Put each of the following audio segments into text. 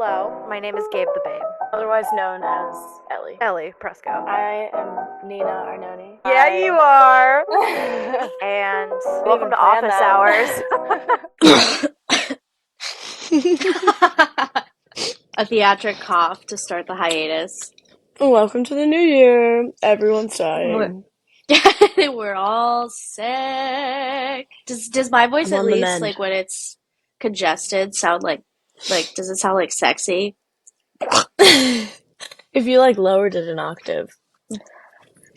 Hello, my name is Gabe the Babe. Otherwise known as Ellie. Ellieprusko. I am Nina Arnone. Yeah, you are. And welcome to Office Hours. A theatric cough to start the hiatus. Welcome to the new year. Everyone's dying. We're all sick. Does my voice I'm at on the least, mend. like when it's congested, sound like does it sound like sexy? If you lowered it an octave,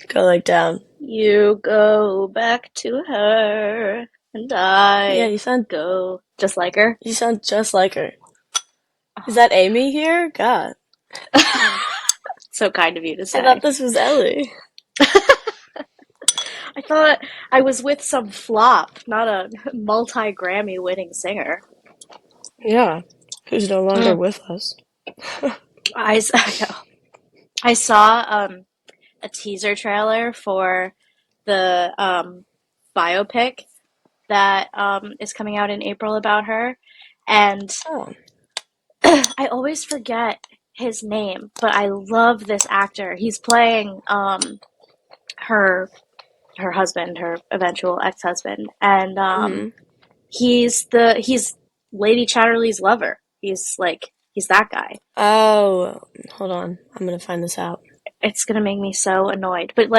go down. You go back to her, and I Yeah, you sound go just like her. just like her. Is that Amy here? God, So kind of you to say. I thought this was Ellie. I thought I was with some flop, not a multi-Grammy winning singer. Yeah, who's no longer with us. I saw a teaser trailer for the biopic that is coming out in April about her, and Oh, I always forget his name, but I love this actor. He's playing her husband, her eventual ex-husband, and he's Lady Chatterley's lover. He's that guy. oh, hold on. I'm gonna find this out. It's gonna make me so annoyed. But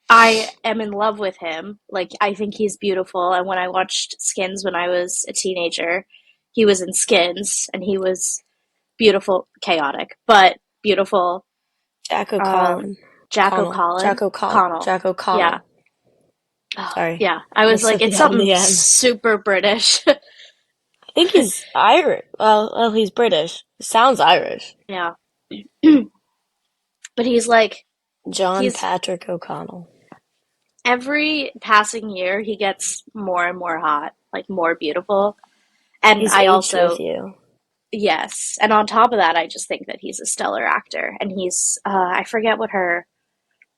I am in love with him. I think he's beautiful. And when I watched Skins when I was a teenager, he was in Skins and he was beautiful, chaotic, but beautiful. Jack O'Connell. Jack O'Connell. Jack O'Connell. Jack O'Connell. Yeah. Sorry. Yeah. I was like, it's something super British. I think he's Irish. Well, he's British. Sounds Irish. Yeah. But he's John Patrick O'Connell. Every passing year, he gets more and more hot, more beautiful. And He's I aged also, with you. yes. And on top of that, I just think that he's a stellar actor. And he's, I forget what her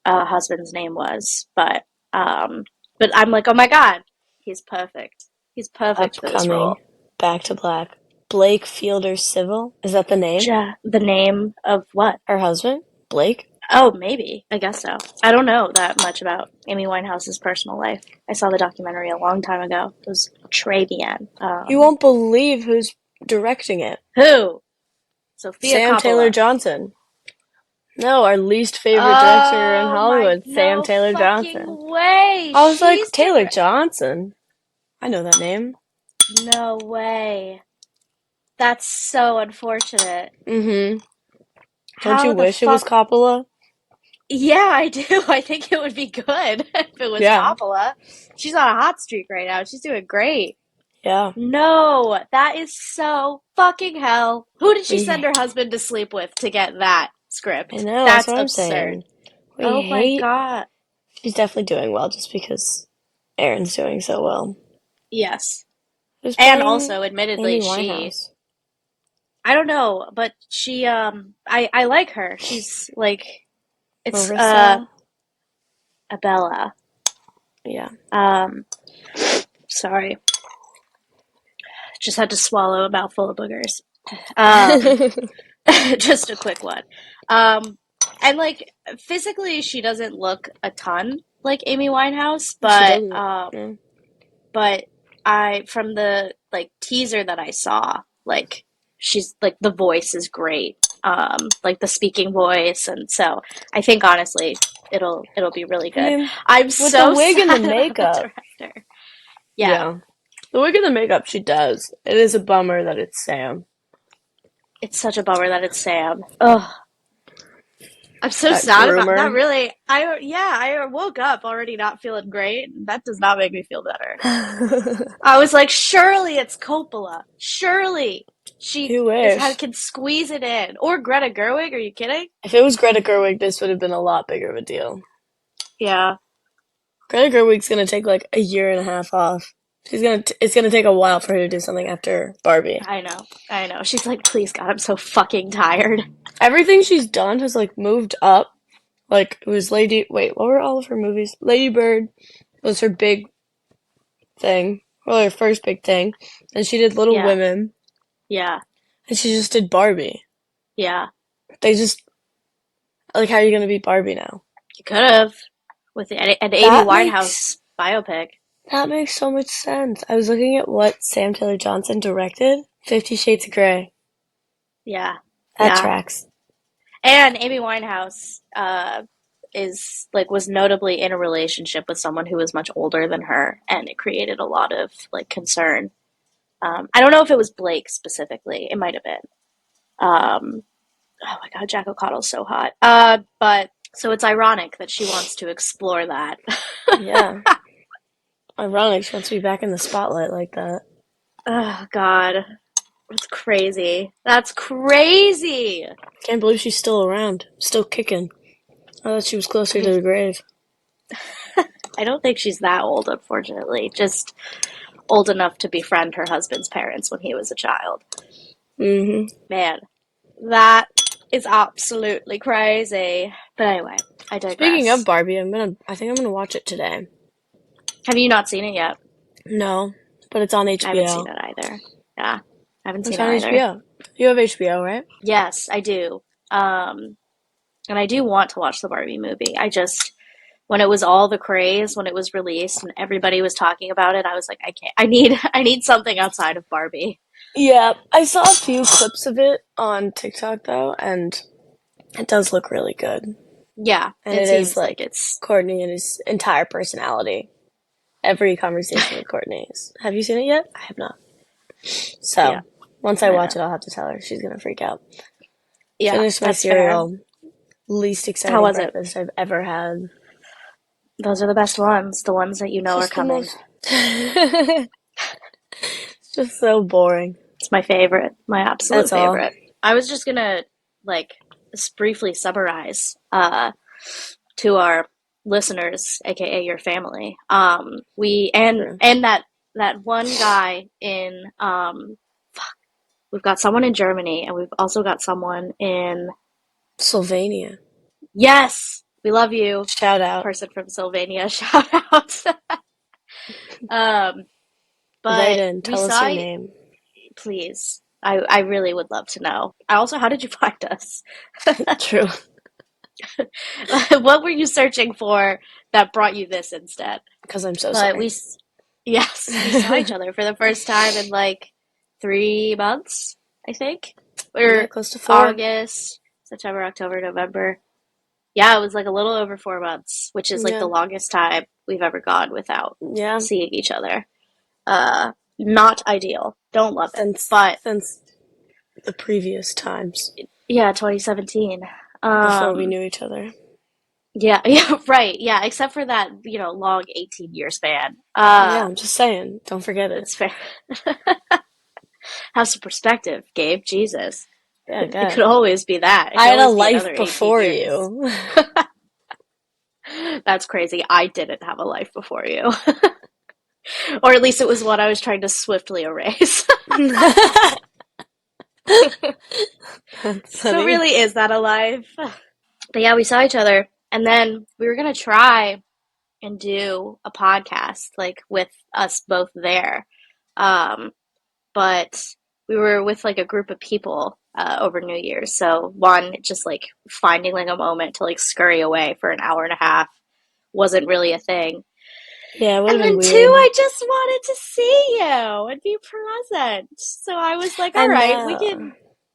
husband's name was, but I'm like, oh my God, he's perfect. He's perfect for this role. Back to Black. Blake Fielder Civil? Is that the name? The name of what? Her husband? Blake? Oh, maybe. I guess so. I don't know that much about Amy Winehouse's personal life. I saw the documentary a long time ago. It was très bien. You won't believe who's directing it. Who? Sophia Sam Coppola. Taylor Johnson. No, our least favorite director in Hollywood, Sam Taylor Johnson. Way. I was like, Taylor Johnson? I know that name. No way. That's so unfortunate. Mm-hmm. Don't you wish it was Coppola? Yeah, I do. I think it would be good if it was Coppola. She's on a hot streak right now. She's doing great. Yeah. No, that is so fucking hell. Who did she send her husband to sleep with to get that script? I know, that's what I'm absurd. saying. Oh my God. She's definitely doing well just because Aaron's doing so well. Yes. And also, admittedly, I don't know, but she, I like her. She's it's, Abella. Yeah. Sorry. Just had to swallow a mouthful of boogers. Just a quick one. And physically, she doesn't look a ton like Amy Winehouse, but from the teaser that I saw, she's the voice is great. The speaking voice, and so I think honestly it'll be really good. I mean, I'm with so the wig sad and the makeup. about the director. Yeah. The wig and the makeup she does. It is a bummer that it's Sam. It's such a bummer that it's Sam. Ugh. I'm so sad about that. Really, I woke up already not feeling great. That does not make me feel better. I was like, surely it's Coppola. Surely she can squeeze it in. Or Greta Gerwig. Are you kidding? If it was Greta Gerwig, this would have been a lot bigger of a deal. Yeah. Greta Gerwig's gonna take a year and a half off. It's gonna take a while for her to do something after Barbie. I know. She's like, please God, I'm so fucking tired. Everything she's done has moved up. It was what were all of her movies? Lady Bird was her big thing. Well, her first big thing. And she did Little Women. Yeah. And she just did Barbie. Yeah. They just, like, how are you gonna beat Barbie now? You could have with an Amy That Winehouse biopic. That makes so much sense. I was looking at what Sam Taylor Johnson directed. 50 Shades of Grey. Yeah. That Yeah. tracks. And Amy Winehouse was notably in a relationship with someone who was much older than her, and it created a lot of like concern. I don't know if it was Blake specifically. It might have been. Oh my God, Jack O'Connell's so hot. But so it's ironic that she wants to explore that. Yeah. Ironic she wants to be back in the spotlight like that. Oh God, that's crazy. That's crazy. Can't believe she's still around. Still kicking. I thought she was closer to the grave. I don't think she's that old, unfortunately. Just old enough to befriend her husband's parents when he was a child. Mm-hmm. Man, that is absolutely crazy. But anyway, I digress. Speaking of Barbie, I think I'm gonna watch it today. Have you not seen it yet? No, but it's on HBO. I haven't seen it either. Yeah, I haven't seen it It's either. on HBO. You have HBO, right? Yes, I do. And I do want to watch the Barbie movie. When it was all the craze, when it was released and everybody was talking about it, I was like, I can't. I need something outside of Barbie. Yeah, I saw a few clips of it on TikTok though, and it does look really good. Yeah, And it is like it's Courtney and his entire personality. Every conversation with Courtney is. Have you seen it yet? I have not. So, yeah. Once I watch it, I'll have to tell her. She's gonna freak out. Yeah, finished my cereal. Fair. Least exciting How was breakfast I've ever had. Those are the best ones. The ones that you know are coming. It's just so boring. It's my favorite. My absolute favorite. I was just gonna just briefly summarize to our listeners, aka your family. And that one guy in we've got someone in Germany and we've also got someone in Slovenia. Yes, we love you. Shout out, person from Slovenia. Shout out. But write in. Tell us your name, please. I really would love to know. Also, how did you find us? True. What were you searching for that brought you this instead? Because I'm so sorry. We saw each other for the first time in 3 months, I think. Or close to 4. August, September, October, November. Yeah, it was a little over 4 months, which is the longest time we've ever gone without seeing each other. Not ideal. Don't love it. Since the previous times. Yeah, 2017. Before we knew each other. Yeah, right. Yeah, except for that, long 18-year span. Yeah, I'm just saying. Don't forget it. It's fair. Have some perspective, Gabe. Jesus. Yeah, it could always be that. I had a life before you. That's crazy. I didn't have a life before you. Or at least it was one I was trying to swiftly erase. So really, is that a life? But yeah, we saw each other, and then we were going to try and do a podcast, with us both there. But we were with, a group of people over New Year's. So, one, just, finding, a moment to, scurry away for an hour and a half wasn't really a thing. Yeah, it would have been weird. And then 2, I just wanted to see you and be present. So I was like, all right,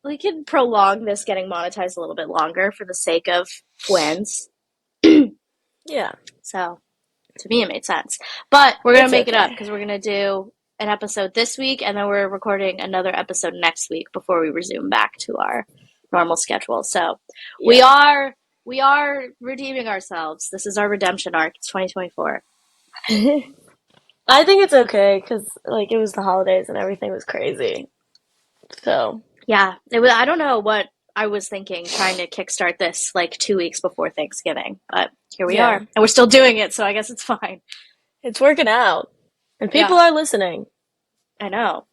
we can prolong this getting monetized a little bit longer for the sake of wins. Yeah. So to me, it made sense. But we're going to make it up because we're going to do an episode this week, and then we're recording another episode next week before we resume back to our normal schedule. So we are redeeming ourselves. This is our redemption arc. It's 2024. I think it's okay because it was the holidays and everything was crazy. So yeah, I don't know what I was thinking trying to kickstart this 2 weeks before Thanksgiving, but here we are, and we're still doing it. So I guess it's fine. It's working out, and people are listening. I know.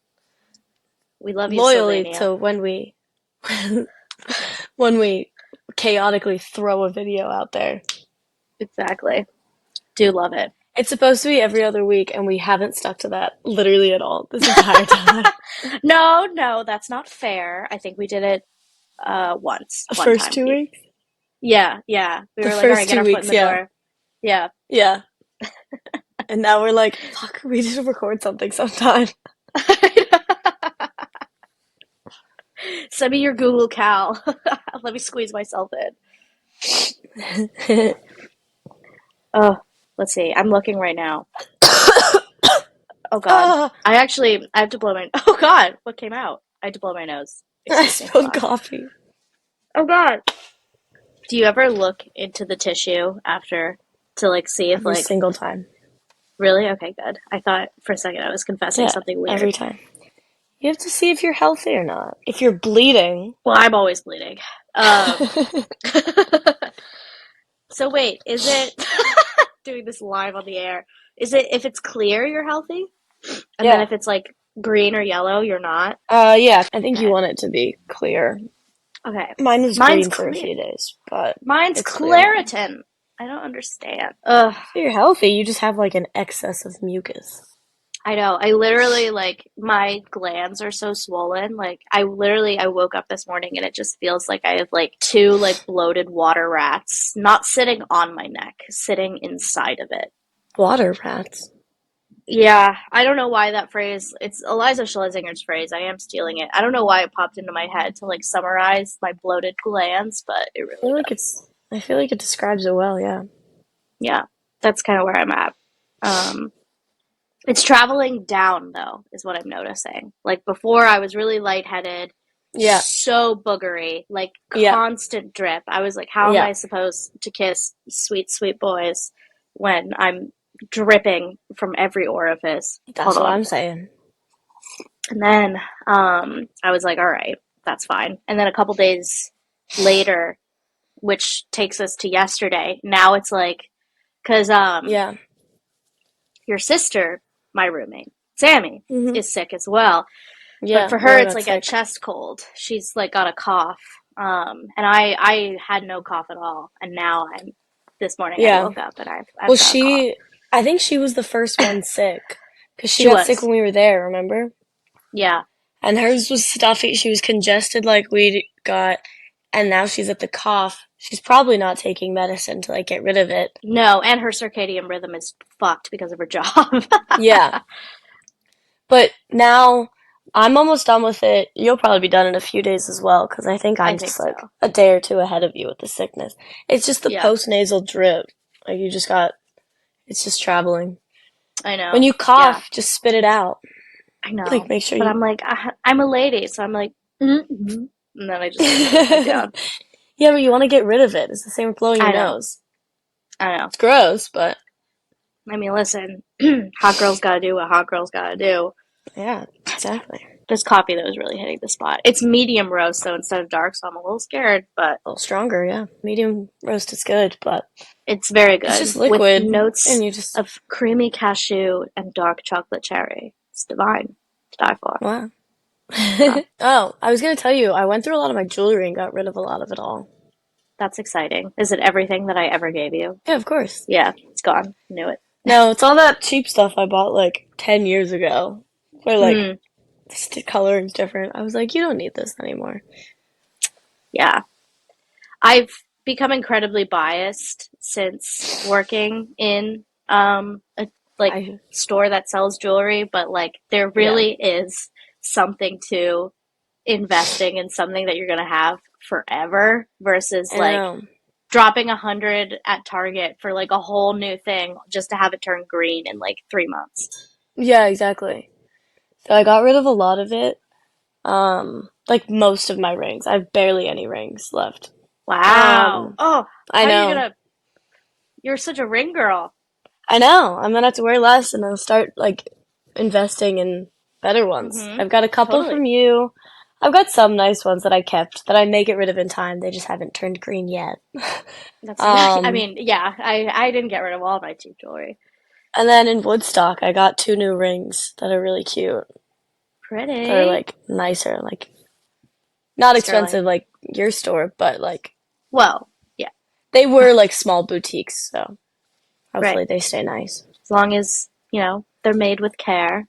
We love you, loyally Slovenia. to when we chaotically throw a video out there. Exactly. Do love it. It's supposed to be every other week, and we haven't stuck to that literally at all this entire time. No, that's not fair. I think we did it one First time. 2 weeks? Yeah. We The were like, all right, first get two our foot in weeks, the yeah. door. Yeah. Yeah. And now we're like, fuck, we need to record something sometime. Send me your Google Cal. Let me squeeze myself in. Oh, let's see. I'm looking right now. Oh God. I have to blow my. Oh God, what came out? I had to blow my nose. I Excuse me. spilled coffee. Oh God. Do you ever look into the tissue after to like see if Every like single time. really? Okay, good. I thought for a second I was confessing Yeah, something weird. every time. You have to see if you're healthy or not. If you're bleeding. Well, I'm always bleeding. So wait, is it doing this live on the air? Is it if it's clear you're healthy? And then Yeah. if it's like green or yellow, you're not? Yeah, I think you Okay. want it to be clear. Okay. Mine was Mine's green for a clear. few days, but Mine's it's clear now. Claritin. I don't understand. Ugh. So you're healthy, you just have like an excess of mucus. I know. I literally like my glands are so swollen. Like I woke up this morning and it just feels like I have like two like bloated water rats not sitting on my neck, sitting inside of it. Water rats. Yeah, I don't know why that phrase, it's Eliza Schlesinger's phrase. I am stealing it. I don't know why it popped into my head to like summarize my bloated glands, but it really does. I feel like it describes it well, yeah. Yeah, that's kind of where I'm at. It's traveling down though, is what I'm noticing. Like before, I was really lightheaded, Yeah. so boogery, like Yeah. constant drip. I was like, how am Yeah. I supposed to kiss sweet, sweet boys when I'm dripping from every orifice? That's Hold what on. I'm saying. And then I was like, all right, that's fine. And then a couple days later, which takes us to yesterday, now it's like, because Yeah. your sister, my roommate, Sammy, Mhm. is sick as well. Yeah. But for her, Laura it's got like a sick. chest cold. She's like got a cough. And I had no cough at all. And now this morning I Yeah. woke up and I've Well, got a cough. I think she was the first one sick. Because she She got sick was. when we were there, remember? Yeah. And hers was stuffy. She was congested like we got. And now she's at the cough. She's probably not taking medicine to like get rid of it. No, and her circadian rhythm is fucked because of her job. Yeah. But now I'm almost done with it. You'll probably be done in a few days as well, because I think I'm just like so. a day or two ahead of you with the sickness. It's just the Yeah. post-nasal drip. Like it's just traveling. I know. When you cough, just spit it out. I know. Like make sure But you. I'm like, I'm a lady, so I'm like, and then I just put it down. Yeah, but you want to get rid of it. It's the same with blowing your I know. nose. I know. It's gross, but I mean, listen, hot girls gotta do what hot girls gotta do. yeah, exactly. This coffee that was really hitting the spot. It's medium roast, so instead of dark, so I'm a little scared, but A little stronger, yeah. Medium roast is good, but it's very good. it's just liquid, with notes and you just of creamy cashew and dark chocolate cherry. It's divine to die for. wow. Oh, I was gonna tell you, I went through a lot of my jewelry and got rid of a lot of it all. That's exciting. Is it everything that I ever gave you? Yeah, of course. Yeah, it's gone. Knew it. No, it's all that cheap stuff I bought like 10 years ago. Where like the coloring's different. I was like, you don't need this anymore. Yeah. I've become incredibly biased since working in a store that sells jewelry, but like there really is something to investing in something that you're gonna have forever versus dropping 100 at Target for like a whole new thing just to have it turn green in like 3 months. Yeah, exactly. So I got rid of a lot of it. Like most of my rings. I have barely any rings left. Wow. I know. You're such a ring girl. I know. I'm gonna have to wear less and I'll start like investing in better ones. I've got a couple from you. I've got some nice ones that I kept that I may get rid of in time. They just haven't turned green yet. That's I mean, yeah, I didn't get rid of all my cheap jewelry. And then in Woodstock, I got 2 new rings that are really cute. Pretty. They're like nicer, like not expensive like your store, but like well, yeah. They were like small boutiques, so hopefully they stay nice. As long as, they're made with care,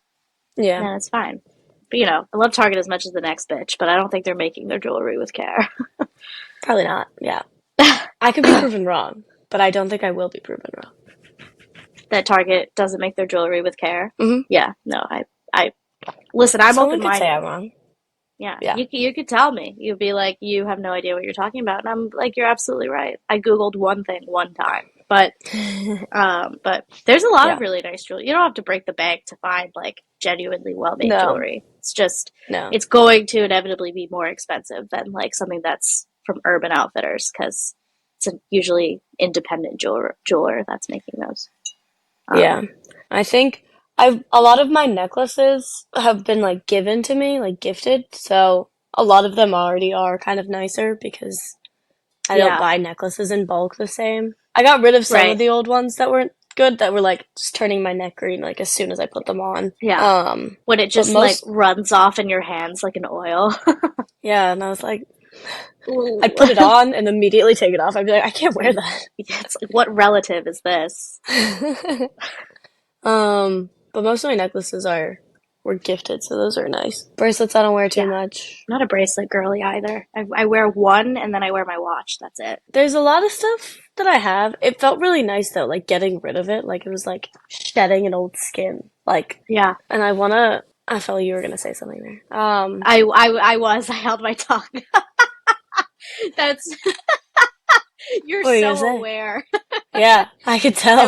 Yeah, then it's fine. But, I love Target as much as the next bitch, but I don't think they're making their jewelry with care. probably not. Yeah. I could be proven wrong, but I don't think I will be proven wrong. That Target doesn't make their jewelry with care. Mm-hmm. Yeah, no, I listen, I'm Someone could say open-minded. I'm wrong. Yeah, Yeah. you could tell me. You'd be like, you have no idea what you're talking about, and I'm like, you're absolutely right. I Googled one thing one time, but there's a lot Yeah. of really nice jewelry. You don't have to break the bank to find like genuinely well-made No. jewelry. It's just No. it's going to inevitably be more expensive than like something that's from Urban Outfitters because it's a usually independent jeweler that's making those. Yeah. I think a lot of my necklaces have been like given to me, like gifted, so a lot of them already are kind of nicer because I don't buy necklaces in bulk the same. I got rid of some of the old ones that weren't good, that were like just turning my neck green like as soon as I put them on. Yeah. When it just like runs off in your hands like an oil. Yeah, and I was like, I'd put it on and immediately take it off. I'd be like, I can't wear that. Yeah, it's like, what relative is this? But most of my necklaces were gifted, so those are nice. Bracelets I don't wear too much. I'm not a bracelet girly either. I wear one and then I wear my watch. That's it. There's a lot of stuff that I have. It felt really nice though, like getting rid of it. Like it was like shedding an old skin. Like and I felt like you were gonna say something there. I held my tongue. That's you're so aware. Yeah, I could tell.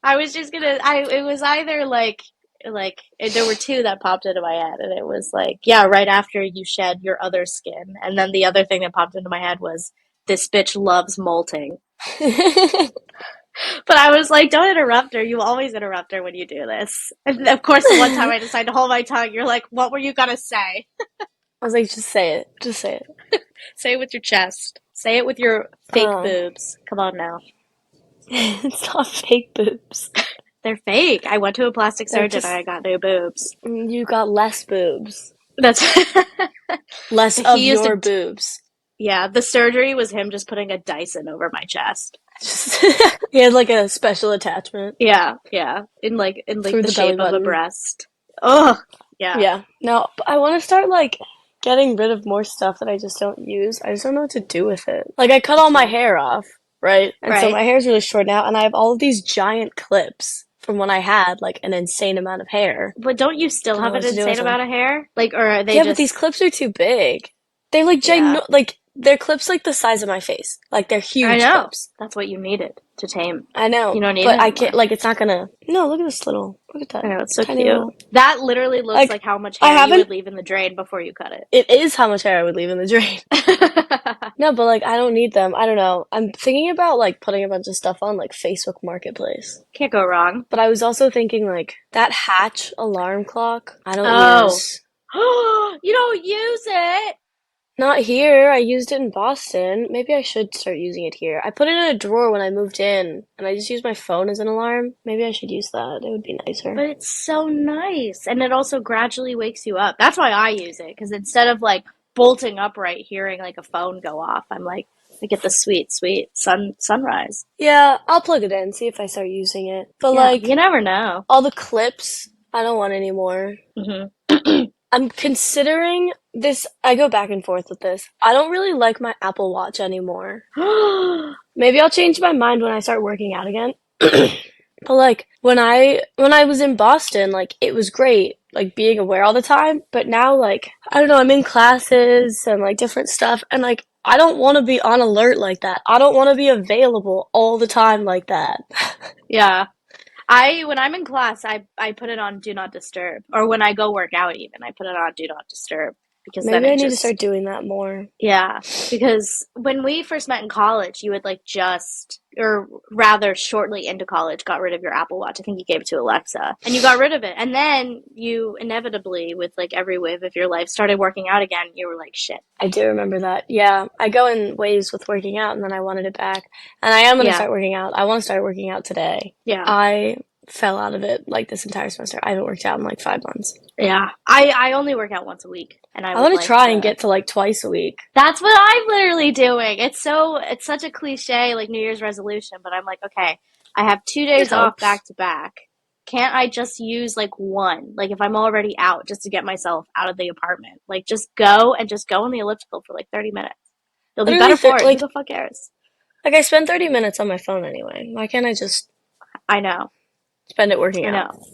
I was just gonna. It was either like there were two that popped into my head, and it was like, yeah, right after you shed your other skin, and then the other thing that popped into my head was this bitch loves molting. But I was like, don't interrupt her. You always interrupt her when you do this. And of course, the one time I decided to hold my tongue, you're like, what were you gonna say? I was like, just say it. Just say it. Say it with your chest. Say it with your fake boobs. Come on now. It's not fake boobs. They're fake. I went to a plastic surgeon and I got new boobs. You got less boobs. That's less of your boobs. Yeah, the surgery was him just putting a Dyson over my chest. He had like a special attachment. Yeah. In the shape of a breast. Ugh. Yeah. Yeah. No, I want to start like getting rid of more stuff that I just don't use. I just don't know what to do with it. Like I cut all my hair off, right? And so my hair's really short now, and I have all of these giant clips from when I had like an insane amount of hair. But don't you still have an insane amount of hair? Like, or are they but these clips are too big. They're like like they're clips like the size of my face. Like they're huge clips. That's what you needed to tame. I know. You don't need it but I can't. Like it's not gonna. No, look at this little. Look at that. I know, it's so cute. Little, that literally looks like how much hair you would leave in the drain before you cut it. It is how much hair I would leave in the drain. No, but like I don't need them. I don't know. I'm thinking about like putting a bunch of stuff on like Facebook Marketplace. Can't go wrong. But I was also thinking like that Hatch alarm clock. I don't use. You don't use it. Not here. I used it in Boston. Maybe I should start using it here. I put it in a drawer when I moved in, and I just used my phone as an alarm. Maybe I should use that. It would be nicer. But it's so nice, and it also gradually wakes you up. That's why I use it, because instead of like bolting upright, hearing like a phone go off, I'm like, I get the sweet sunrise. Yeah, I'll plug it in, see if I start using it. But like, you never know. All the clips, I don't want anymore. Mm-hmm. I'm considering this. I go back and forth with this. I don't really like my Apple Watch anymore. Maybe I'll change my mind when I start working out again. But like when I was in Boston, like it was great, like being aware all the time. But now, like I don't know, I'm in classes and like different stuff, and like I don't want to be on alert like that. I don't want to be available all the time like that. Yeah. When I'm in class, I put it on Do Not Disturb. Or when I go work out even, I put it on Do Not Disturb. Because maybe I need to start doing that more. Yeah, because when we first met in college, you had like or rather shortly into college, got rid of your Apple Watch. I think you gave it to Alexa. And you got rid of it. And then you inevitably, with like every wave of your life, started working out again. You were like, shit. I do remember that. Yeah, I go in waves with working out, and then I wanted it back. And I am going to start working out. I want to start working out today. Yeah. I fell out of it like this entire semester. I haven't worked out in like 5 months. Yeah. I only work out once a week. And I want to try and get to like twice a week. That's what I'm literally doing. It's such a cliche, like New Year's resolution, but I'm like, okay, I have 2 days off back to back. can't I just use like one? Like if I'm already out, just to get myself out of the apartment. Like just go on the elliptical for like 30 minutes. It'll be Literally, better for it. Who like the fuck cares? I spend 30 minutes on my phone anyway. Why can't I just I know. spend it working I out? know.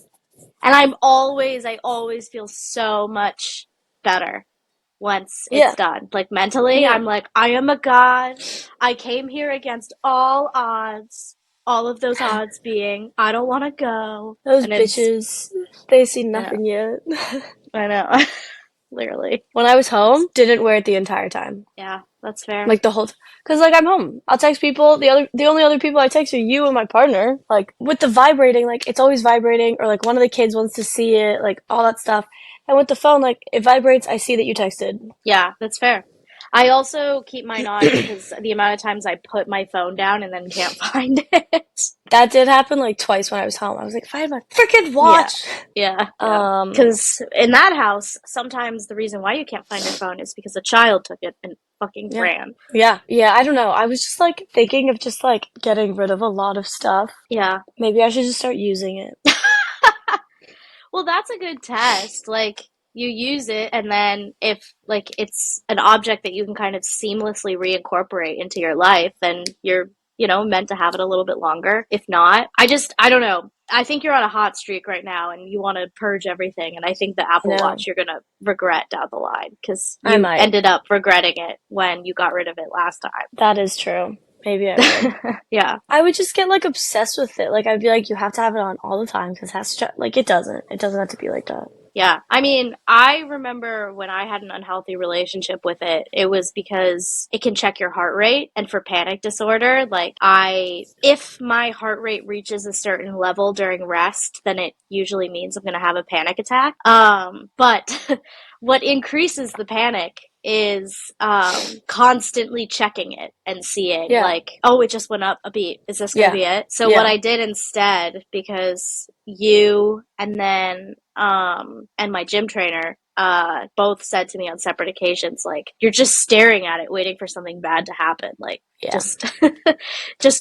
And I always feel so much better once it's done. Like mentally, I'm like, I am a god. I came here against all odds. All of those odds being, I don't want to go. Those bitches, they see nothing yet. I know. Literally. When I was home, didn't wear it the entire time. Yeah, that's fair. Like the whole because like I'm home. I'll text people. The only other people I text are you and my partner. Like with the vibrating, like it's always vibrating, or like one of the kids wants to see it, like all that stuff. And with the phone, like it vibrates, I see that you texted. Yeah, that's fair. I also keep mine on because the amount of times I put my phone down and then can't find it. That did happen like twice when I was home. I was like, if I had my freaking watch. Yeah. Because in that house, sometimes the reason why you can't find your phone is because a child took it and fucking ran. Yeah. I don't know. I was just like thinking of just like getting rid of a lot of stuff. Yeah. Maybe I should just start using it. Well, that's a good test. Like, you use it, and then if, like, it's an object that you can kind of seamlessly reincorporate into your life, then you're, meant to have it a little bit longer. If not, I don't know. I think you're on a hot streak right now, and you want to purge everything, and I think the Apple Watch you're going to regret down the line, because you ended up regretting it when you got rid of it last time. That is true. Maybe I would. Yeah. I would just get, like, obsessed with it. Like, I'd be like, you have to have it on all the time, because it doesn't. It doesn't have to be like that. Yeah. I mean, I remember when I had an unhealthy relationship with it, it was because it can check your heart rate. And for panic disorder, like if my heart rate reaches a certain level during rest, then it usually means I'm going to have a panic attack. But what increases the panic is constantly checking it and seeing like, oh, it just went up a beat. Is this going to be it? So what I did instead, because you and then and my gym trainer both said to me on separate occasions, like, you're just staring at it waiting for something bad to happen. Like, just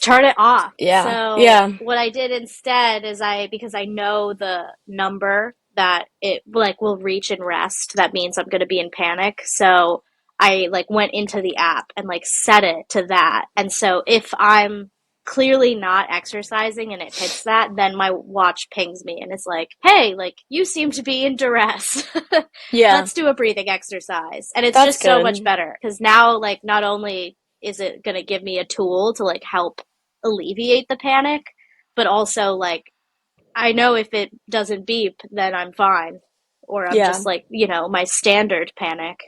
turn it off. So what I did instead is because I know the number that it like will reach and rest, that means I'm going to be in panic. So I like went into the app and like set it to that. And so if I'm clearly not exercising and it hits that, then my watch pings me and it's like, hey, like, you seem to be in duress. Let's do a breathing exercise. And it's just so much better, because now, like, not only is it going to give me a tool to like help alleviate the panic, but also like, I know if it doesn't beep, then I'm fine. Or I'm just like, my standard panic.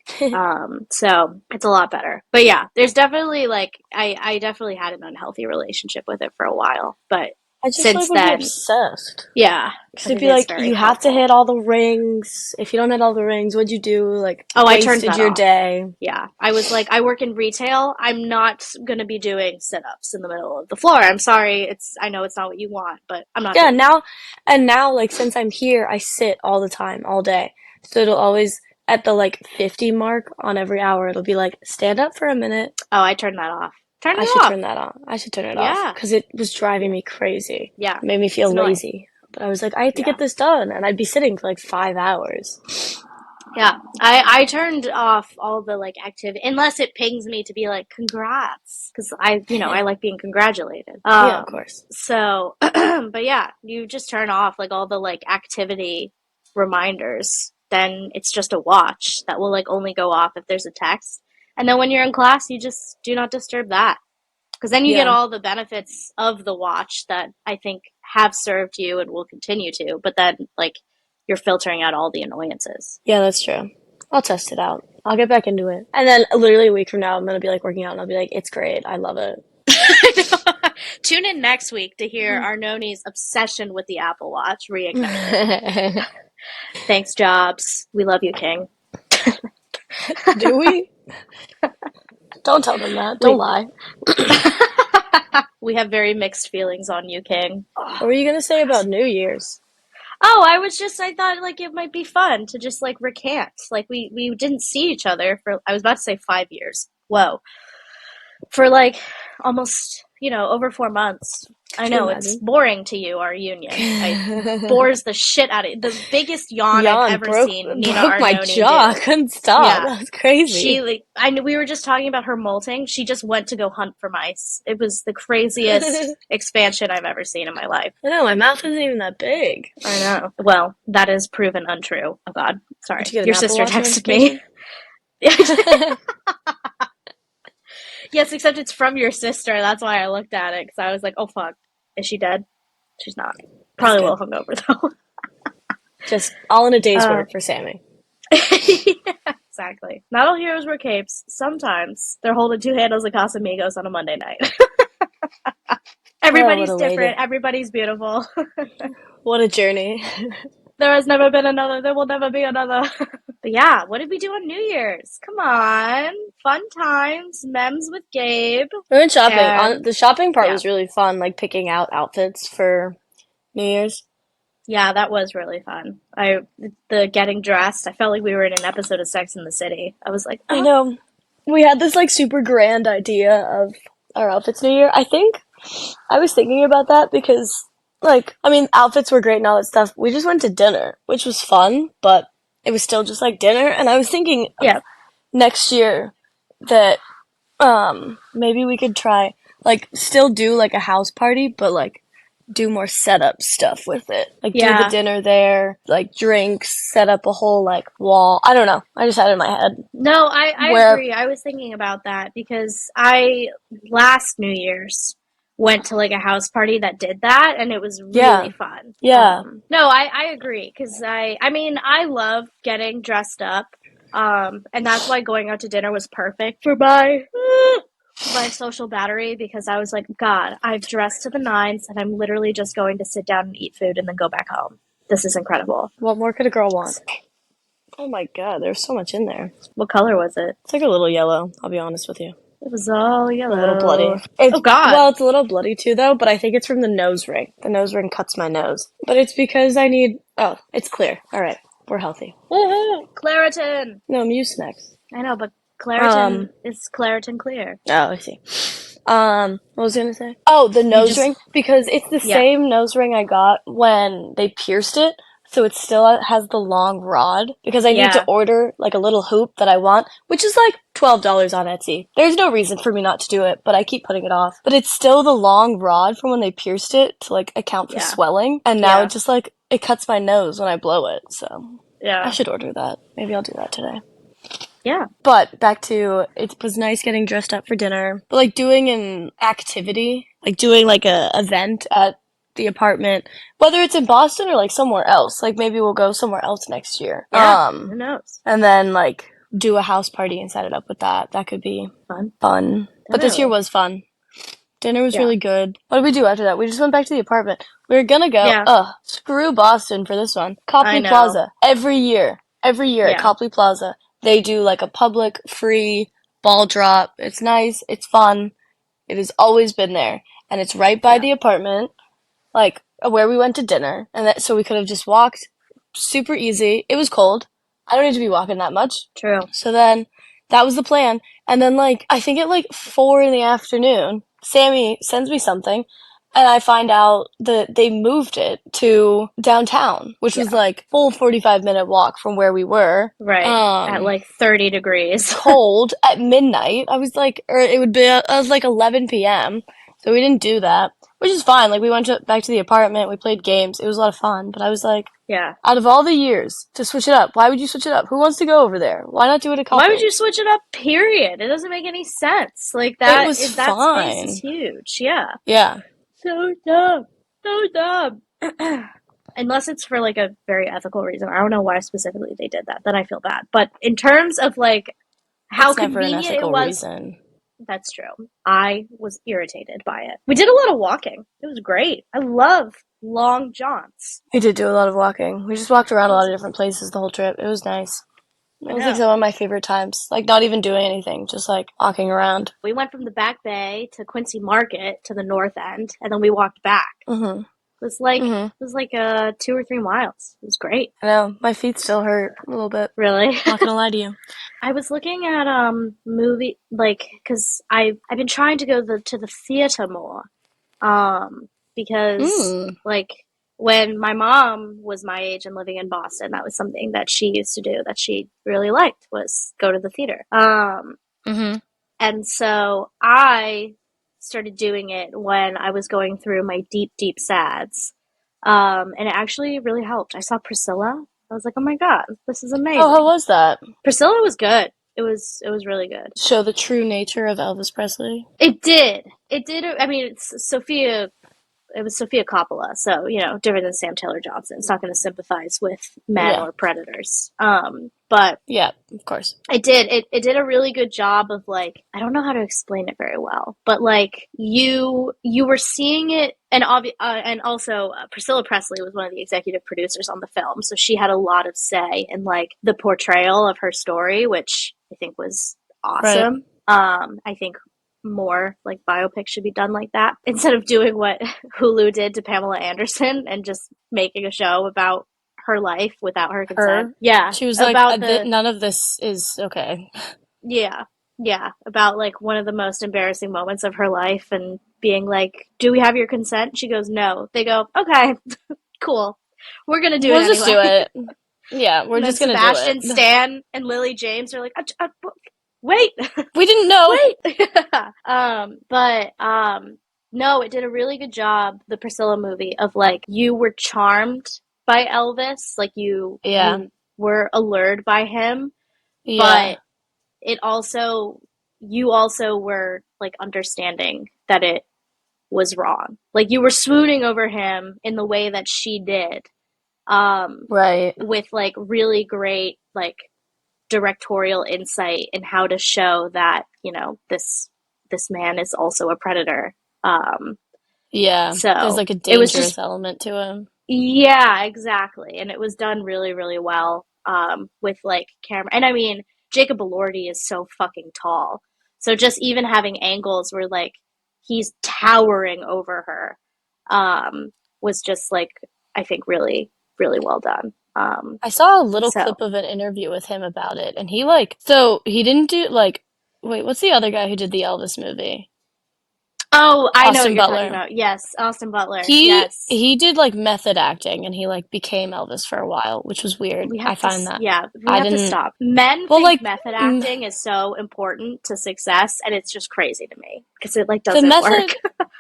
So it's a lot better. But yeah, there's definitely like, I definitely had an unhealthy relationship with it for a while. But I just since would then, be obsessed. Yeah. Because it'd be like, you have to hit all the rings. If you don't hit all the rings, what'd you do? Like, I turned that your off. day. Yeah. I was like, I work in retail. I'm not going to be doing sit-ups in the middle of the floor. I'm sorry. I know it's not what you want, but I'm not. Yeah, now, like, since I'm here, I sit all the time, all day. So it'll always, at the, like, 50 mark on every hour, it'll be like, stand up for a minute. Oh, I turned that off. I should turn that on. I should turn it off. Because it was driving me crazy. Yeah. It made me feel lazy. But I was like, I have to get this done. And I'd be sitting for like 5 hours. Yeah. I turned off all the like activity, unless it pings me to be like, congrats. Because I like being congratulated. Yeah, of course. So, but yeah, you just turn off like all the like activity reminders. Then it's just a watch that will like only go off if there's a text. And then when you're in class, you just do not disturb that. Because then you get all the benefits of the watch that I think have served you and will continue to. But then, like, you're filtering out all the annoyances. Yeah, that's true. I'll test it out. I'll get back into it. And then literally a week from now, I'm going to be, like, working out. And I'll be like, it's great. I love it. Tune in next week to hear Arnoni's obsession with the Apple Watch reignited. Thanks, Jobs. We love you, King. Do we? Don't tell them that. Don't lie. We have very mixed feelings on you, King. What were you going to say about New Year's? Oh, I thought, like, it might be fun to just, like, recant. Like, we didn't see each other for, I was about to say 5 years. Whoa. For, like, almost, over 4 months. I know, it's boring to you, our union. It bores the shit out of you. The biggest yawn I've ever seen Nina broke my Arnone jaw. do. I couldn't stop. Yeah. That was crazy. I knew we were just talking about her molting. She just went to go hunt for mice. It was the craziest expansion I've ever seen in my life. I know, my mouth isn't even that big. I know. Well, that is proven untrue. Oh God, sorry. Your sister texted me. Yes, except it's from your sister. That's why I looked at it, because I was like, oh fuck, is she dead? She's not. Probably a little hungover though. Just all in a day's work for Sammy. Yeah, exactly. Not all heroes wear capes. Sometimes they're holding two handles of Casamigos on a Monday night. Everybody's different. Everybody's beautiful. What a journey. There has never been another. There will never be another. But yeah, what did we do on New Year's? Come on. Fun times. Memes with Gabe. We went shopping. The shopping part was really fun, like picking out outfits for New Year's. Yeah, that was really fun. The getting dressed, I felt like we were in an episode of Sex and the City. I was like, oh. I know. We had this like super grand idea of our outfits New Year. I think I was thinking about that because like, I mean, outfits were great and all that stuff. We just went to dinner, which was fun, but it was still just like dinner. And I was thinking next year that maybe we could try like still do like a house party, but like do more setup stuff with it. Like do the dinner there, like drinks, set up a whole like wall. I don't know. I just had it in my head. No, I agree. I was thinking about that because last New Year's went to like a house party that did that, and it was really fun. Yeah. No, I agree because I mean I love getting dressed up, and that's why going out to dinner was perfect for my social battery, because I was like, God, I've dressed to the nines, and I'm literally just going to sit down and eat food and then go back home. This is incredible. What more could a girl want? Oh my God, there's so much in there. What color was it? It's like a little yellow. I'll be honest with you. It was all yellow. A little bloody. Oh, God. Well, it's a little bloody, too, though, but I think it's from the nose ring. The nose ring cuts my nose. But it's because I need... Oh, it's clear. All right. We're healthy. Woohoo! Claritin! No, Mucinex. I know, but Claritin is Claritin Clear. Oh, I see. What was I going to say? Oh, the nose ring. Because it's the same nose ring I got when they pierced it. So it still has the long rod, because I need to order like a little hoop that I want, which is like $12 on Etsy. There's no reason for me not to do it, but I keep putting it off. But it's still the long rod from when they pierced it to like account for swelling. And now it just like, it cuts my nose when I blow it. So I should order that. Maybe I'll do that today. Yeah. But back to, it was nice getting dressed up for dinner. But like doing an activity, like doing like a event at the apartment, whether it's in Boston or like somewhere else. Like maybe we'll go somewhere else next year. Yeah, who knows? And then like do a house party and set it up with that. That could be fun. But this year was fun. Dinner was really good. What did we do after that? We just went back to the apartment. We were gonna go, screw Boston for this one. Copley Plaza. Every year at Copley Plaza, they do like a public free ball drop. It's nice. It's fun. It has always been there. And it's right by the apartment, like where we went to dinner. And that, so we could have just walked. Super easy. It was cold. I don't need to be walking that much. True. So then that was the plan. And then like, I think at like 4 p.m, Sammy sends me something, and I find out that they moved it to downtown, which was like full 45-minute walk from where we were. Right. At like 30 degrees. Cold at midnight. I was like, or it was like 11 p.m. So we didn't do that, which is fine. Like we went back to the apartment, we played games. It was a lot of fun, but I was like, out of all the years to switch it up, why would you switch it up? Who wants to go over there? Why not do it a couple? Why would you switch it up, period? It doesn't make any sense. Like that, it was that fine. space is huge. Yeah. Yeah. So dumb. So dumb. Unless it's for like a very ethical reason. I don't know why specifically they did that. Then I feel bad. But in terms of like how convenient it was. Reason. That's true. I was irritated by it. We did a lot of walking. It was great. I love long jaunts. We did do a lot of walking. We just walked around a lot of different places the whole trip. It was nice. It was like some of my favorite times. Like not even doing anything, just like walking around. We went from the Back Bay to Quincy Market to the north end, and then we walked back. Mm-hmm. It was like 2 or 3 miles. It was great. I know. My feet still hurt a little bit. Really? Not gonna lie to you. I was looking at movie, like, because I've been trying to go to the theater more. because like when my mom was my age and living in Boston, that was something that she used to do that she really liked, was go to the theater. And so I started doing it when I was going through my deep, deep sads. And it actually really helped. I saw Priscilla. I was like, oh my God, this is amazing. Oh, how was that? Priscilla was good. It was really good. Show the true nature of Elvis Presley. It did. I mean, it was Sofia Coppola, so, different than Sam Taylor Johnson. It's not going to sympathize with men or predators. But yeah, of course. It did. It did a really good job of, like, I don't know how to explain it very well, but, like, you were seeing it, and also Priscilla Presley was one of the executive producers on the film, so she had a lot of say in, like, the portrayal of her story, which I think was awesome. Right. I think more like biopics should be done like that instead of doing what Hulu did to Pamela Anderson and just making a show about her life without her consent. Yeah, she was like, none of this is okay. Yeah, about like one of the most embarrassing moments of her life and being like, "Do we have your consent?" She goes, "No." They go, "Okay, cool, we're gonna do it anyway." Just do it. Yeah, we're just gonna do it. Sebastian Stan and Lily James are like, wait, we didn't know. Wait. No, it did a really good job, the Priscilla movie, of like, you were charmed by Elvis, like you were allured by him, but you also were like understanding that it was wrong. Like you were swooning over him in the way that she did, right, with like really great like directorial insight in how to show that, this man is also a predator. So there's like a dangerous element to him. Yeah, exactly. And it was done really, really well, with like camera. And I mean, Jacob Elordi is so fucking tall. So just even having angles where like he's towering over her, was just like, I think really, really well done. I saw a little clip of an interview with him about it, and he didn't do wait, what's the other guy who did the Elvis movie? Oh, I know what you're talking about. Yes, Austin Butler. He did like method acting, and he like became Elvis for a while, which was weird. I find that. Yeah, we have to stop. Men think method acting is so important to success, and it's just crazy to me because it like doesn't work.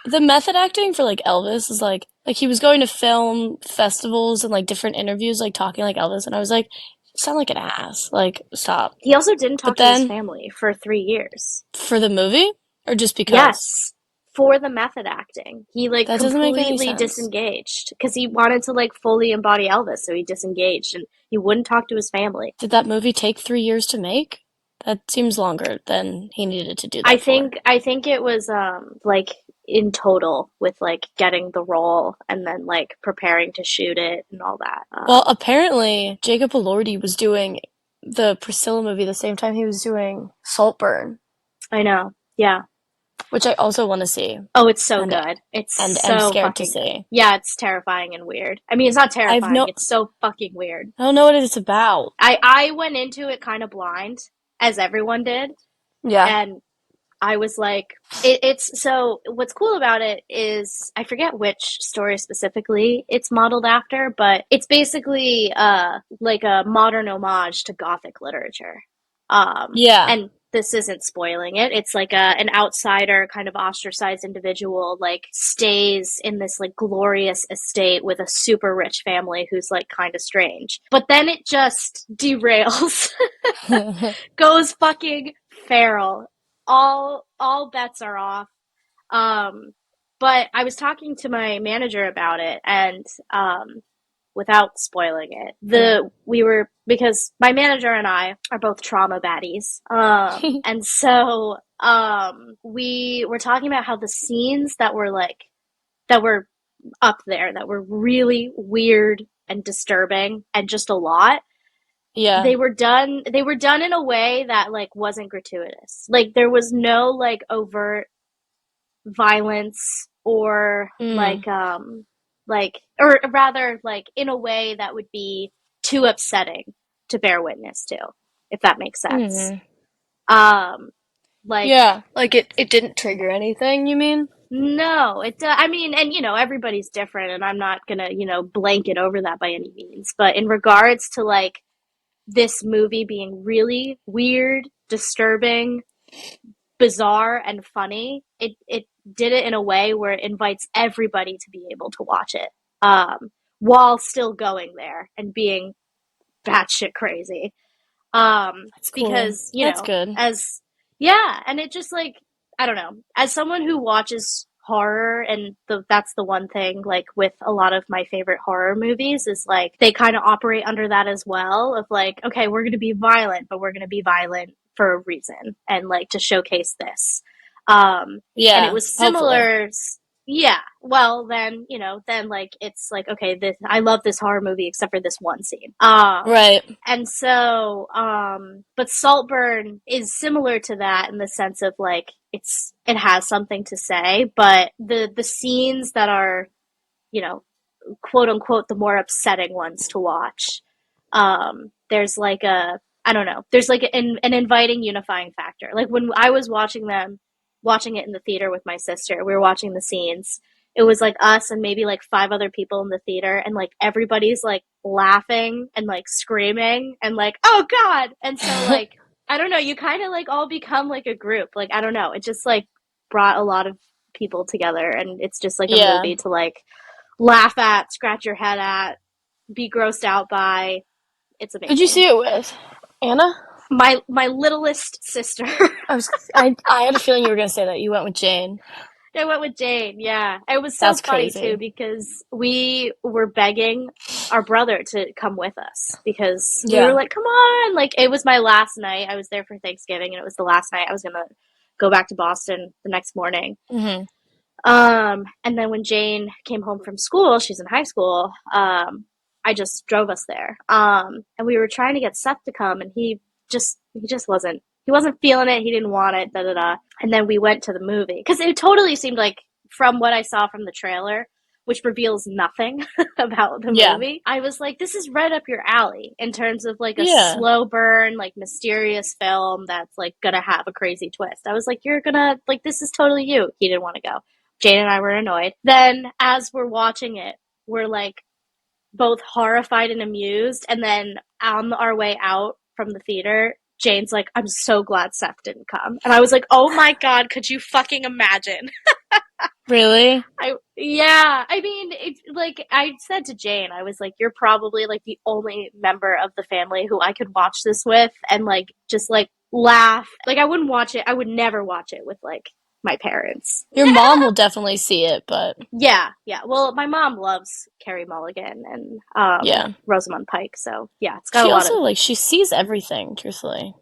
The method acting for like Elvis is like he was going to film festivals and like different interviews, like talking like Elvis, and I was like, you sound like an ass. Like, stop. He also didn't talk to his family for 3 years. For the movie, or just because? Yes. For the method acting. He like completely disengaged because he wanted to like fully embody Elvis, so he disengaged and he wouldn't talk to his family. Did that movie take 3 years to make? That seems longer than he needed to do that. I think it was like in total with like getting the role and then like preparing to shoot it and all that. Well, apparently Jacob Elordi was doing the Priscilla movie the same time he was doing Saltburn. I know. Yeah. Which I also want to see. Oh, it's so good. I'm scared to see. Yeah, it's terrifying and weird. I mean, it's not terrifying. It's so fucking weird. I don't know what it's about. I went into it kind of blind, as everyone did. Yeah. And I was like, it's so what's cool about it is I forget which story specifically it's modeled after, but it's basically like a modern homage to Gothic literature. And this isn't spoiling it. It's like an outsider, kind of ostracized individual, like stays in this like glorious estate with a super rich family who's like kind of strange. But then it just derails, goes fucking feral. All bets are off. But I was talking to my manager about it, and without spoiling it, because my manager and I are both trauma baddies, and so we were talking about how the scenes that were up there that were really weird and disturbing and just a lot. Yeah. They were done in a way that like wasn't gratuitous. Like there was no like overt violence or or rather like in a way that would be too upsetting to bear witness to, if that makes sense. Like it didn't trigger anything, you mean? No, I mean, and everybody's different, and I'm not gonna, blanket over that by any means. But in regards to like this movie being really weird, disturbing, bizarre, and funny, it did it in a way where it invites everybody to be able to watch it, while still going there and being batshit crazy. That's cool. Because, That's good. as, yeah, and it just like, I don't know, as someone who watches horror, and that's the one thing, like, with a lot of my favorite horror movies, is like, they kind of operate under that as well, of like, okay, we're going to be violent, but we're going to be violent for a reason, and like, to showcase this. And it Yeah, was hopefully. similar, yeah, well, then, then like, it's like, okay, I love this horror movie except for this one scene. Right. And so, but Saltburn is similar to that in the sense of like it has something to say, but the scenes that are, you know, quote unquote the more upsetting ones to watch, there's like I don't know, there's like an inviting unifying factor. Like when I was watching it in the theater with my sister, we were watching the scenes. It was like us and maybe like five other people in the theater, and like everybody's like laughing and like screaming and like, oh God. And so like, I don't know, you kind of like all become like a group. Like, I don't know, it just like brought a lot of people together, and it's just like a Yeah. movie to like laugh at, scratch your head at, be grossed out by. It's Who'd you amazing. see it with? Anna? My littlest sister. I had a feeling you were gonna say that. You went with Jane. I went with Jane, yeah. It was so That's funny too crazy. because we were begging our brother to come with us because we were Yeah. like, come on. Like, it was my last night. I was there for Thanksgiving, and it was the last night I was going to go back to Boston the next morning. Mhm. And then when Jane came home from school, she's in high school, I just drove us there. And we were trying to get Seth to come, and he just wasn't feeling it. He didn't want it, da da da. And then we went to the movie because it totally seemed like, from what I saw from the trailer, which reveals nothing about the Yeah. movie, I was like, this is right up your alley in terms of like a Yeah. slow burn, like mysterious film that's like gonna have a crazy twist. I was like, you're gonna like, this is totally you. He didn't want to go. Jane and I were annoyed. Then as we're watching it, we're like both horrified and amused. And then on our way out from the theater, Jane's like, I'm so glad Seth didn't come. And I was like, oh my God, could you fucking imagine? Really? I mean, it's like I said to Jane, I was like, you're probably like the only member of the family who I could watch this with and like just like laugh. Like, I wouldn't watch it. I would never watch it with like my parents. Your mom will definitely see it, but Yeah, yeah. Well, my mom loves Carrie Mulligan and yeah. Rosamund Pike, so yeah, it's got She a lot of. also like she sees everything, truthfully.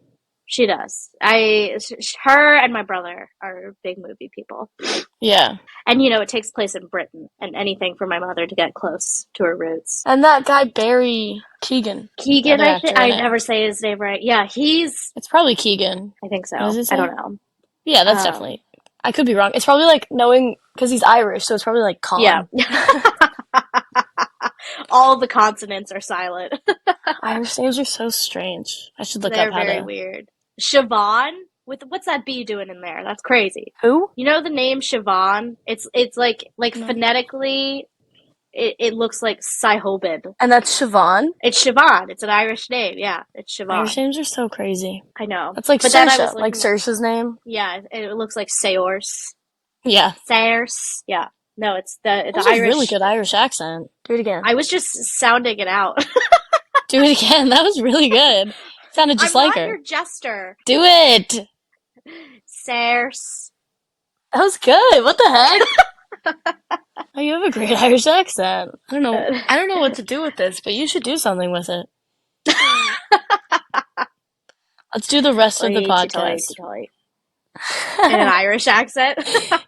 She does. Her and my brother are big movie people, Yeah. and it takes place in Britain, and anything for my mother to get close to her roots. And that guy Barry Keegan, the Keegan, other I think actor I in it. never say his name right. Yeah, It's probably Keegan. I think so. What does it say? I don't know. Yeah, that's definitely. I could be wrong. It's probably like knowing because he's Irish, so it's probably like Con. Yeah. All the consonants are silent. Irish names are so strange. I should look They're up how very to. weird. Siobhan, what's that B doing in there? That's crazy. Who? You know the name Siobhan? It's like phonetically, it looks like Sihobid. And that's Siobhan? It's Siobhan. It's an Irish name. Yeah, it's Siobhan. Irish names are so crazy. I know. That's like But then I Saoirse, was like Saoirse's name. Yeah, it looks like Saors. Yeah. Saors. Yeah. No, it's the That's Irish. a really good Irish accent. Do it again. I was just sounding it out. Do it again. That was really good. Sounded just I'm like not her. your jester. Do it. Saors. That was good. What the heck? Oh, you have a great Irish accent. I don't know what to do with this, but you should do something with it. Let's do the rest of the podcast. In an Irish accent.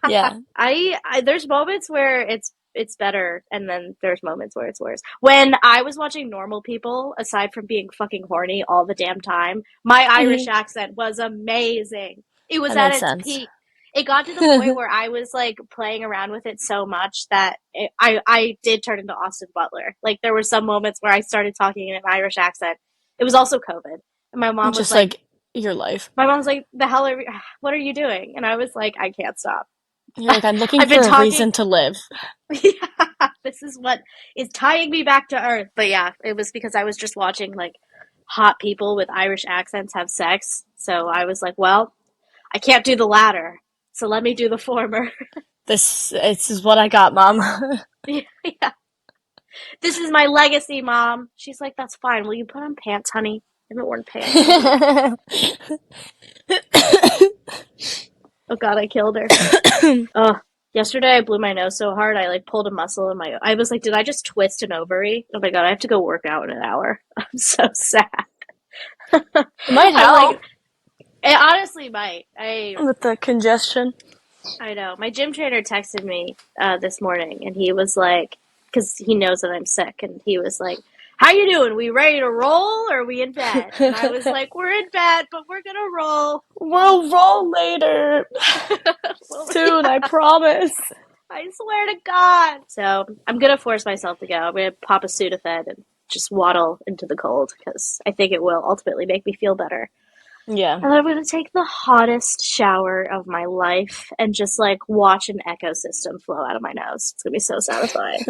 Yeah. I there's moments where it's better, and then there's moments where it's worse. When I was watching Normal People, aside from being fucking horny all the damn time, my Irish accent was amazing. It was That at makes its sense. peak. It got to the point where I was like playing around with it so much that I did turn into Austin Butler. Like, there were some moments where I started talking in an Irish accent. It was also COVID, and my mom was Just like your life. my mom's like, what are you doing? And I was like, I can't stop. You're like, I'm looking I've for been a talking. reason to live. Yeah, this is what is tying me back to Earth. But yeah, it was because I was just watching like hot people with Irish accents have sex. So I was like, well, I can't do the latter. So let me do the former. This is what I got, Mom. Yeah. This is my legacy, Mom. She's like, that's fine. Will you put on pants, honey? I haven't worn pants. Oh God, I killed her. Oh, yesterday I blew my nose so hard I like pulled a muscle in my. I was like, did I just twist an ovary? Oh my God, I have to go work out in an hour. I'm so sad. It might I'm help like, it honestly might. with the congestion. I know. My gym trainer texted me this morning, and he was like, because he knows that I'm sick, and he was like, "How you doing? We ready to roll, or are we in bed?" And I was like, "We're in bed, but we're gonna roll. We'll roll later. Soon, I promise." I swear to God. So I'm gonna force myself to go. I'm gonna pop a Sudafed and just waddle into the cold because I think it will ultimately make me feel better. Yeah. And then I'm gonna take the hottest shower of my life and just like watch an ecosystem flow out of my nose. It's gonna be so satisfying.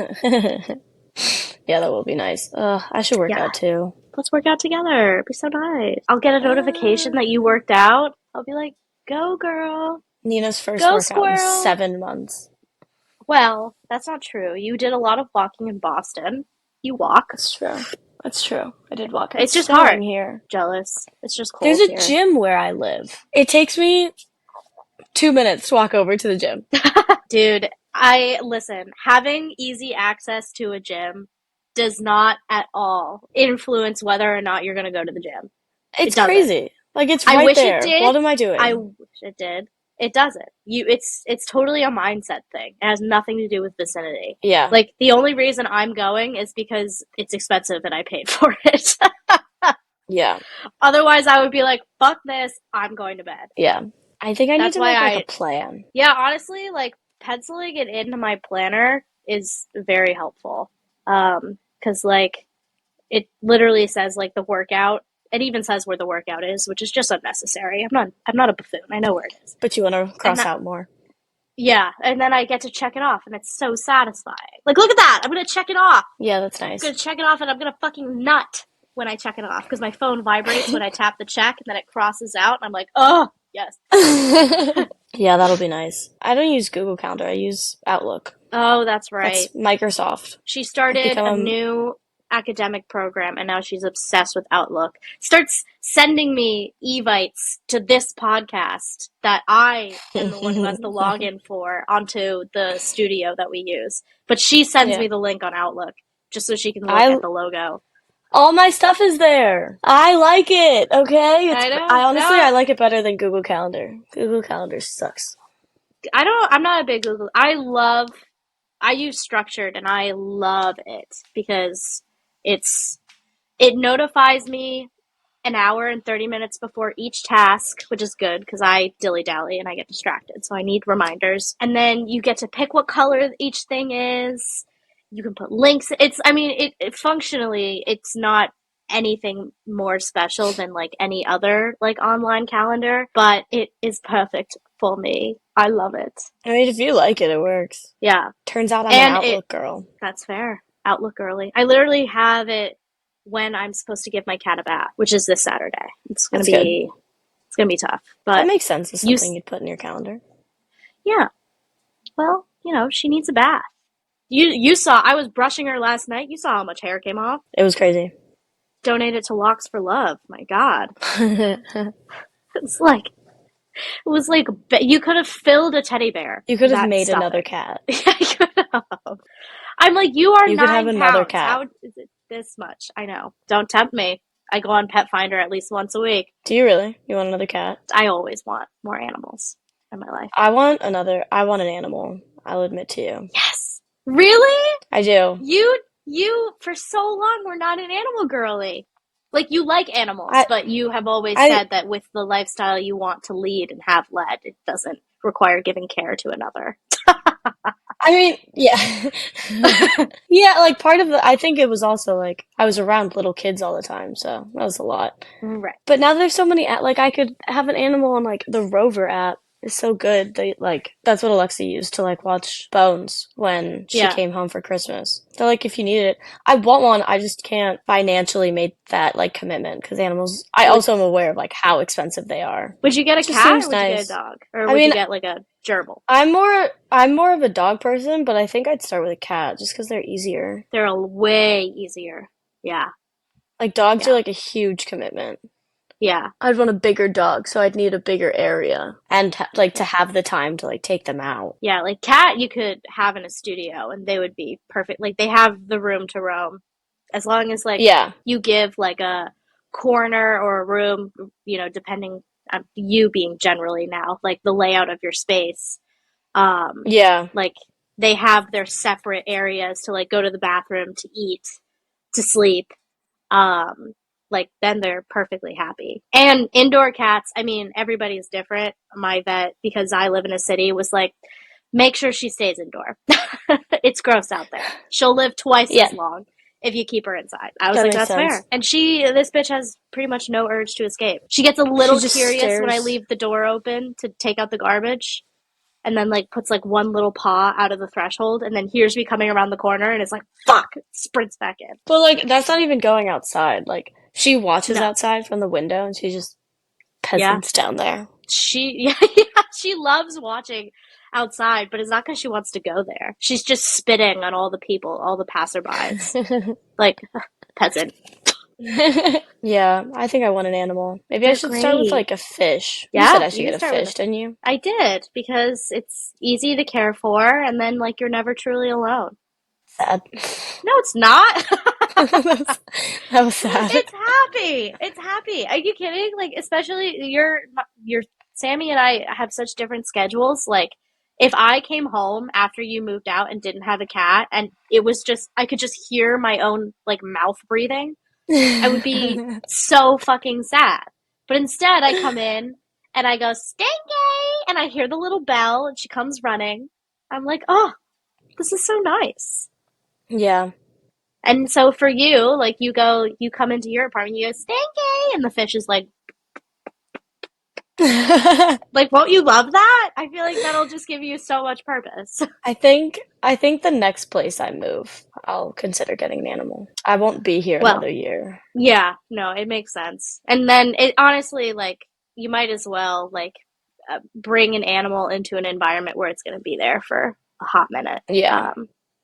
Yeah, that will be nice. I should work out too. Let's work out together. It'd be so nice. I'll get a notification that you worked out. I'll be like, go girl. Nina's first Go, workout squirrel. in 7 months. Well, that's not true. You did a lot of walking in Boston. You walk. That's true. That's true. I did walk. It's just hard here. Jealous. It's just cold. There's a here. gym where I live. It takes me 2 minutes to walk over to the gym. Dude, listen, having easy access to a gym does not at all influence whether or not you're going to go to the gym. It's crazy. Like, it's right there. It did. What am I doing? I wish it did. It doesn't. It's totally a mindset thing. It has nothing to do with vicinity. Yeah. Like, the only reason I'm going is because it's expensive and I paid for it. Yeah. Otherwise, I would be like, fuck this, I'm going to bed. Yeah. I think I need to make like a plan. Yeah, honestly, like, penciling it into my planner is very helpful. 'Cause like, it literally says, like, the workout. It even says where the workout is, which is just unnecessary. I'm not a buffoon. I know where it is. But you want to cross out more. Yeah, and then I get to check it off, and it's so satisfying. Like, look at that! I'm gonna check it off! Yeah, that's nice. I'm gonna check it off, and I'm gonna fucking nut when I check it off, because my phone vibrates when I tap the check, and then it crosses out, and I'm like, oh, yes. Yeah, that'll be nice. I don't use Google Calendar. I use Outlook. Oh, that's right. That's Microsoft. She started a new academic program, and now she's obsessed with Outlook. Starts sending me evites to this podcast that I am the one who has the login for onto the studio that we use. But she sends me the link on Outlook just so she can look at the logo. All my stuff is there. I like it. Okay, I know. I like it better than Google Calendar. Google Calendar sucks. I'm not a big Google. I use Structured, and I love it because it notifies me an hour and 30 minutes before each task, which is good because I dilly-dally and I get distracted, so I need reminders. And then you get to pick what color each thing is. You can put links. It functionally, it's not anything more special than like any other like online calendar, but it is perfect for me. I love it. I mean, if you like it, it works. Yeah. Turns out I'm an Outlook girl. That's fair. Outlook girly. I literally have it when I'm supposed to give my cat a bath, which is this Saturday. It's gonna be tough. But that makes sense. It's something you'd put in your calendar. Yeah. Well, she needs a bath. You saw I was brushing her last night. You saw how much hair came off. It was crazy. Donate it to Locks for Love. My God. It was like you could have filled a teddy bear. You could have made another cat. Yeah, I could have. I'm like, you are 9 could have another pounds. cat. How is it this much? I know. Don't tempt me. I go on Pet Finder at least once a week. Do you really? You want another cat? I always want more animals in my life. I want an animal. I'll admit to you. Yes. Really? I do. You for so long were not an animal girly. Like, you like animals, but you have always said that with the lifestyle you want to lead and have led, it doesn't require giving care to another. I mean, yeah. Yeah, like part of I think it was also like, I was around little kids all the time, so that was a lot. Right. But now there's so many, like I could have an animal on like the Rover app, is so good. That's what Alexa used to watch Bones when she came home for Christmas. So if you needed it, I want one. I just can't financially make that commitment because animals. I also am aware of how expensive they are. Would you get a cat or would you get a dog, or would you get a gerbil? I'm more of a dog person, but I think I'd start with a cat just because they're easier. They're way easier. Yeah. Dogs are a huge commitment. Yeah. I'd want a bigger dog, so I'd need a bigger area and to have the time to take them out. Yeah, cat you could have in a studio and they would be perfect. They have the room to roam. As long as you give a corner or a room, depending on you being generally now, the layout of your space. They have their separate areas to go to the bathroom, to eat, to sleep. Then they're perfectly happy. And indoor cats, I mean, everybody's different. My vet, because I live in a city, was make sure she stays indoor. It's gross out there. She'll live twice as long if you keep her inside. I was that's fair. And this bitch has pretty much no urge to escape. She gets a little curious when I leave the door open to take out the garbage. And then puts one little paw out of the threshold and then hears me coming around the corner and it's fuck, sprints back in. But that's not even going outside. She watches outside from the window and she just peasants down there. She loves watching outside, but it's not because she wants to go there. She's just spitting on all the people, all the passerbys. Peasant. Yeah, I think I want an animal. Maybe I should start with a fish. You said I should get a fish, didn't you? I did, because it's easy to care for, and then you're never truly alone. Sad. No, it's not. That was sad. It's happy. It's happy. Are you kidding? Especially your Sammy and I have such different schedules. If I came home after you moved out and didn't have a cat, and it was I could just hear my own mouth breathing, I would be so fucking sad. But instead, I come in and I go, Stinky! And I hear the little bell and she comes running. I'm oh, this is so nice. Yeah. And so for you, you come into your apartment, you go, Stinky! And the fish is won't you love that? I feel that'll just give you so much purpose. I think the next place I move, I'll consider getting an animal. I won't be here another year. Yeah, no, it makes sense. And then it honestly, you might as well bring an animal into an environment where it's going to be there for a hot minute. Yeah.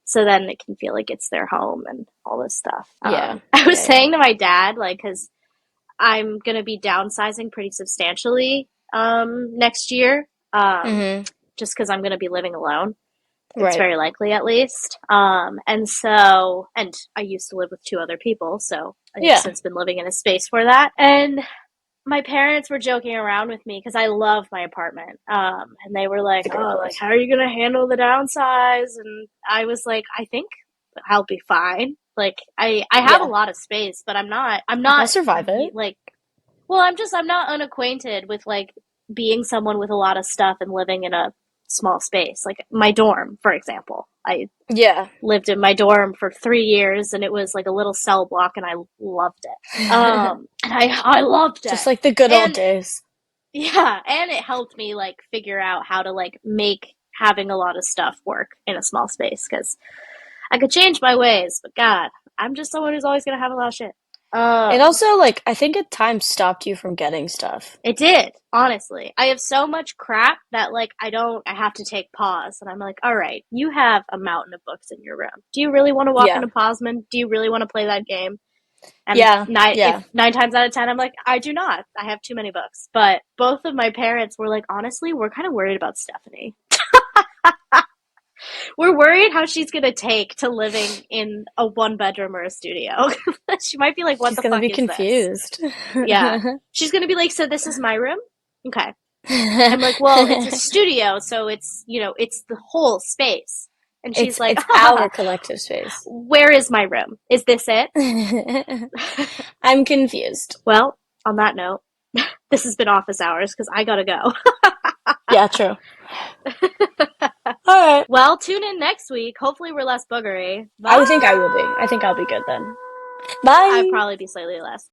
So then it can feel like it's their home and all this stuff. Yeah. I was saying to my dad, because I'm going to be downsizing pretty substantially next year, just because I'm going to be living alone. It's very likely, at least. And I used to live with 2 other people, so I've since been living in a space for that. And my parents were joking around with me because I love my apartment. And they were how are you going to handle the downsize? And I was I think I'll be fine. I have a lot of space, but I'm not I'll survive it. I'm not unacquainted with being someone with a lot of stuff and living in a small space. My dorm, for example. I lived in my dorm for 3 years and it was a little cell block and I loved it. And I loved it. Just the good old days. Yeah, and it helped me figure out how to make having a lot of stuff work in a small space, because I could change my ways, but God, I'm just someone who's always going to have a lot of shit. It also, I think at times stopped you from getting stuff. It did, honestly. I have so much crap that, I have to take pause. And I'm all right, you have a mountain of books in your room. Do you really want to walk into Posman? Do you really want to play that game? And 9 times out of 10, I'm I do not. I have too many books. But both of my parents were honestly, we're kind of worried about Stephanie. We're worried how she's going to take to living in a 1-bedroom or a studio. She might be what the fuck is this? She's going to be confused. Yeah. She's going to be so this is my room? Okay. I'm well, it's a studio, so it's, it's the whole space. And she's it's our collective space. Where is my room? Is this it? I'm confused. Well, on that note, this has been office hours because I gotta go. Yeah, true. All right. Well, tune in next week. Hopefully we're less boogery. Bye. I think I will be. I think I'll be good then. Bye. I'd probably be slightly less.